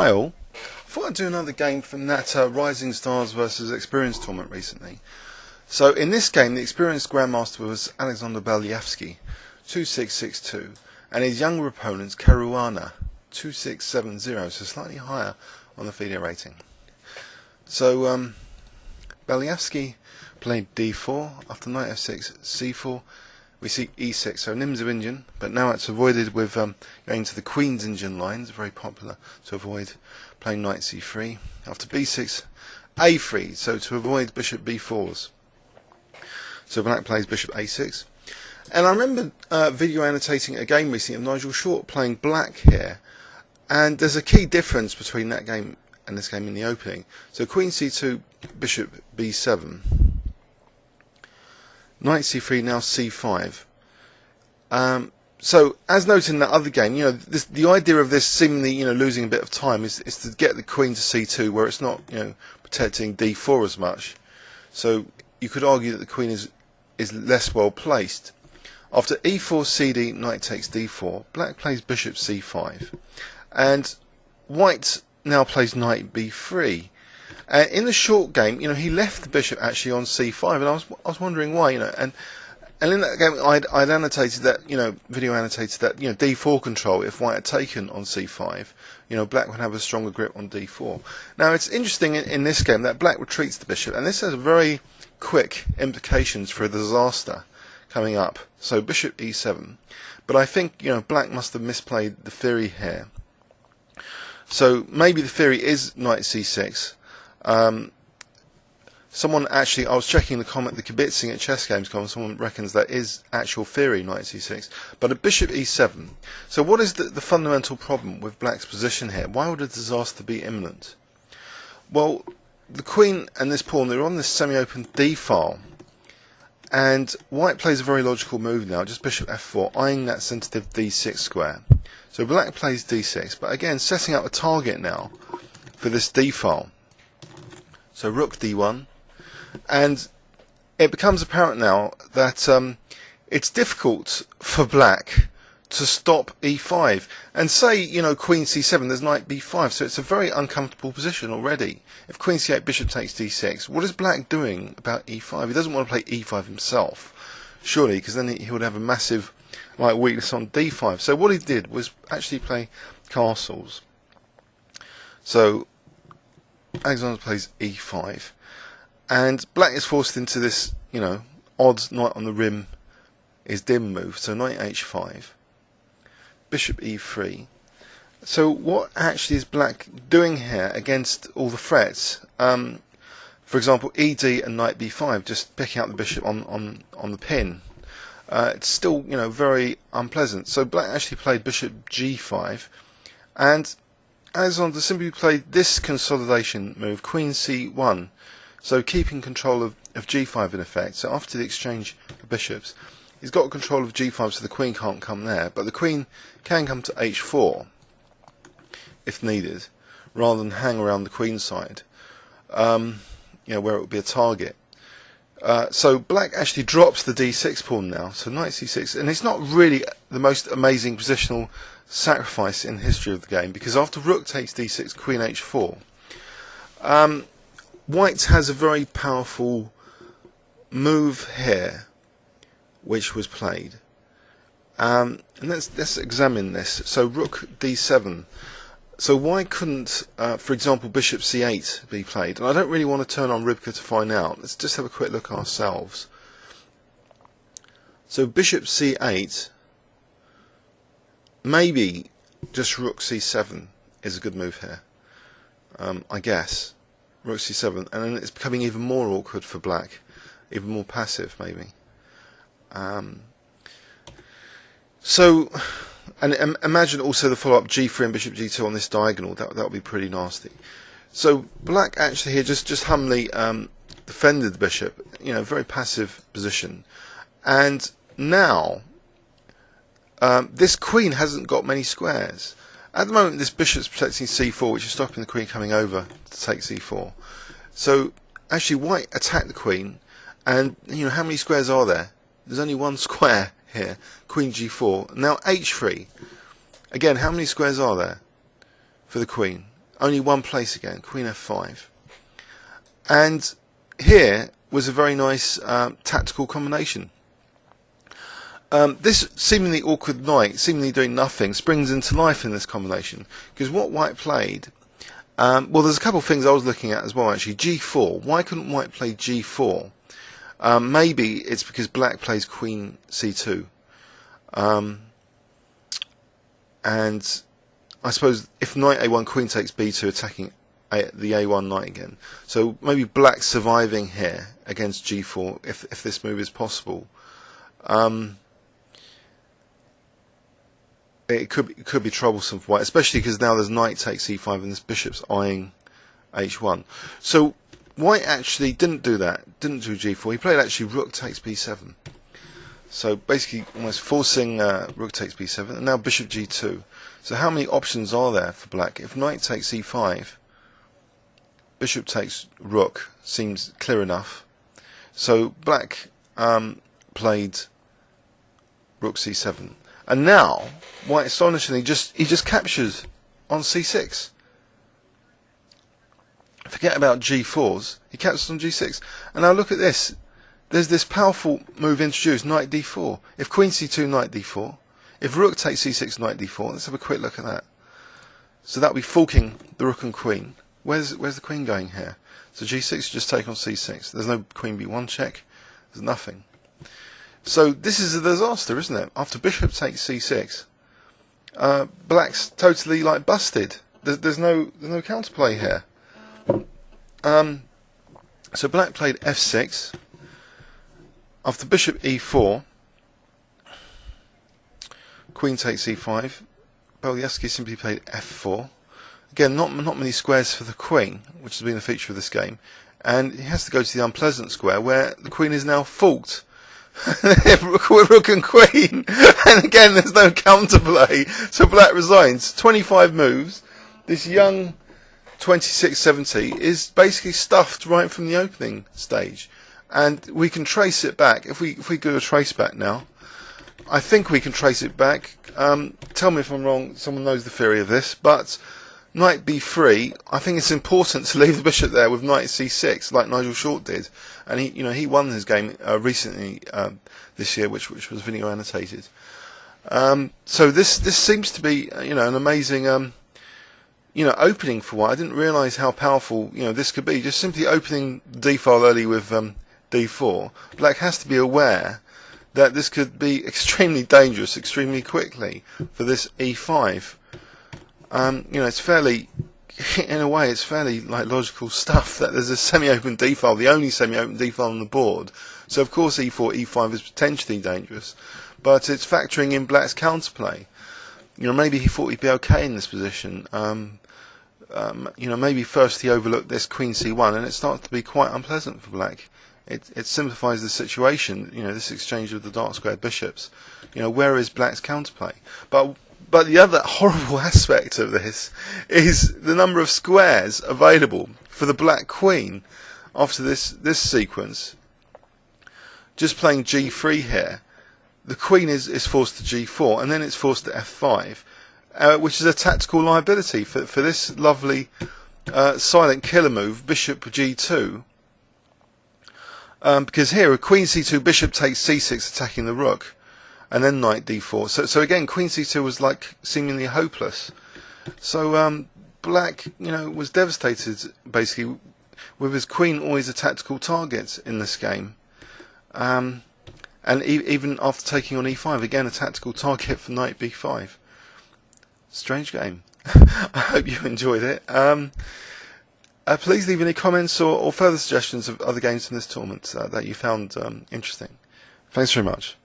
Hi all. Thought I'd do another game from that Rising Stars versus Experience tournament recently. So in this game, the experienced Grandmaster was Alexander Beliavsky, 2662, and his younger opponent's Caruana, 2670, so slightly higher on the FIDE rating. So Beliavsky played d4, after knight f6, c4, we see e6, so Nimzo Indian, but now it's avoided with going to the Queen's Indian lines, very popular to avoid playing knight c3. After b6, a3, so to avoid bishop b4s. So black plays bishop a6. And I remember video annotating a game recently of Nigel Short playing black here, and there's a key difference between that game and this game in the opening. So queen c2, bishop b7. Knight c3, now c5. So, as noted in that other game, the idea of this seemingly, losing a bit of time is to get the queen to c2, where it's not, protecting d4 as much. So, you could argue that the queen is less well placed. After e4 cd, knight takes d4. Black plays bishop c5, and white now plays knight b3. In the short game, he left the bishop actually on c5, and I was wondering why, and in that game I'd annotated that, video annotated that, d4 control, if white had taken on c5, black would have a stronger grip on d4. Now it's interesting in this game that black retreats the bishop, and this has very quick implications for a disaster coming up. So bishop e7, but I think, black must have misplayed the theory here. So maybe the theory is knight c6. Someone actually, I was checking the kibitzing at chess games comment, someone reckons that is actual theory, knight c6, but a bishop e7. So what is the fundamental problem with black's position here? Why would a disaster be imminent? Well, the queen and this pawn, they're on this semi-open d file, and white plays a very logical move now, just bishop f4, eyeing that sensitive d6 square. So black plays d6, but again setting up a target now for this d file. So rook d1, and it becomes apparent now that it's difficult for black to stop e5, and say, queen c7, there's knight b5, so it's a very uncomfortable position already. If queen c8, bishop takes d6, what is black doing about e5? He doesn't want to play e5 himself, surely, because then he would have a massive weakness on d5. So what he did was actually play castles. So Alexander plays e5, and black is forced into this, odd knight on the rim is dim move. So knight h5, bishop e3. So what actually is black doing here against all the threats? For example, ed and knight b5, just picking up the bishop on the pin. It's still, very unpleasant. So black actually played bishop g5, and Alexander simply played this consolidation move, queen c1, so keeping control of g5 in effect. So after the exchange of bishops, he's got control of g5, so the queen can't come there, but the queen can come to h4 if needed, rather than hang around the queen side, where it would be a target. So black actually drops the d6 pawn now, so knight c6, and it's not really the most amazing positional sacrifice in the history of the game, because after rook takes d6, queen h4, white has a very powerful move here which was played, and let's examine this. So rook d7, so why couldn't for example bishop c8 be played? And I don't really want to turn on Rybka to find out. Let's just have a quick look ourselves. So bishop c8, maybe just rook c7 is a good move here, I guess. Rook c7, and then it's becoming even more awkward for black, even more passive maybe. So, and imagine also the follow-up g3 and bishop g2 on this diagonal. That would be pretty nasty. So black actually here just humbly defended the bishop, very passive position, and now this queen hasn't got many squares. At the moment, this bishop's protecting c4, which is stopping the queen coming over to take c4. So actually, white attacked the queen, and how many squares are there? There's only one square here. Queen g4. Now h3. Again, how many squares are there for the queen? only one place again, Queen F5. And here was a very nice tactical combination. This seemingly awkward knight, seemingly doing nothing, springs into life in this combination. Because what White played, well, there's a couple of things I was looking at as well, actually. G4. Why couldn't White play G4? Maybe it's because Black plays Queen C2. And I suppose if Knight A1, Queen takes B2, attacking the A1 Knight again. So maybe Black's surviving here against G4, if this move is possible. It could be troublesome for White, especially because now there's Knight takes E5 and this Bishop's eyeing H1. So White actually didn't do that, didn't do G4. He played actually Rook takes B7. So basically almost forcing Rook takes B7, and now Bishop G2. So how many options are there for Black? If Knight takes E5, Bishop takes Rook seems clear enough. So Black played Rook C7. And now, White astonishingly he just captures on C6. Forget about G4s. He captures on G6. And now look at this. There's this powerful move introduced, Knight D4. If Queen C2, Knight D4. If Rook takes C6, Knight D4. Let's have a quick look at that. So that'll be forking the Rook and Queen. Where's the Queen going here? So G6 just take on C6. There's no Queen B1 check. There's nothing. So this is a disaster, isn't it? After Bishop takes C6, Black's totally like busted. There's no counterplay here. So Black played F6. After Bishop E4, Queen takes E5. Beliavsky simply played F4. Again, not many squares for the Queen, which has been a feature of this game, and he has to go to the unpleasant square where the Queen is now forked. Rook and Queen, and again there's no counterplay, so Black resigns. 25 moves. This young 2670 is basically stuffed right from the opening stage, and we can trace it back. If we do a trace back now, I think we can trace it back. Tell me if I'm wrong. Someone knows the theory of this, but Knight B3, I think it's important to leave the bishop there with Knight C6, like Nigel Short did, and he won his game recently this year, which was video annotated. So this seems to be an amazing opening for White. I didn't realise how powerful this could be. Just simply opening D file early with D4. Black has to be aware that this could be extremely dangerous, extremely quickly for this E5. It's fairly, in a way, it's fairly like logical stuff that there's a semi-open D file, the only semi-open D file on the board. So of course E4, E5 is potentially dangerous, but it's factoring in Black's counterplay. Maybe he thought he'd be okay in this position. Maybe first he overlooked this Queen C1, and it starts to be quite unpleasant for Black. It simplifies the situation. This exchange of the dark squared bishops. Where is Black's counterplay? But the other horrible aspect of this is the number of squares available for the Black Queen after this sequence. Just playing G3 here, the Queen is forced to G4, and then it's forced to F5, which is a tactical liability for this lovely silent killer move, Bishop G2. Because here, a Queen C2, Bishop takes C6, attacking the Rook. And then Knight D4. So again, Queen C2 was like seemingly hopeless. So Black, was devastated basically, with his Queen always a tactical target in this game. And even after taking on E5, again a tactical target for Knight B5. Strange game. I hope you enjoyed it. Please leave any comments or further suggestions of other games in this tournament that you found interesting. Thanks very much.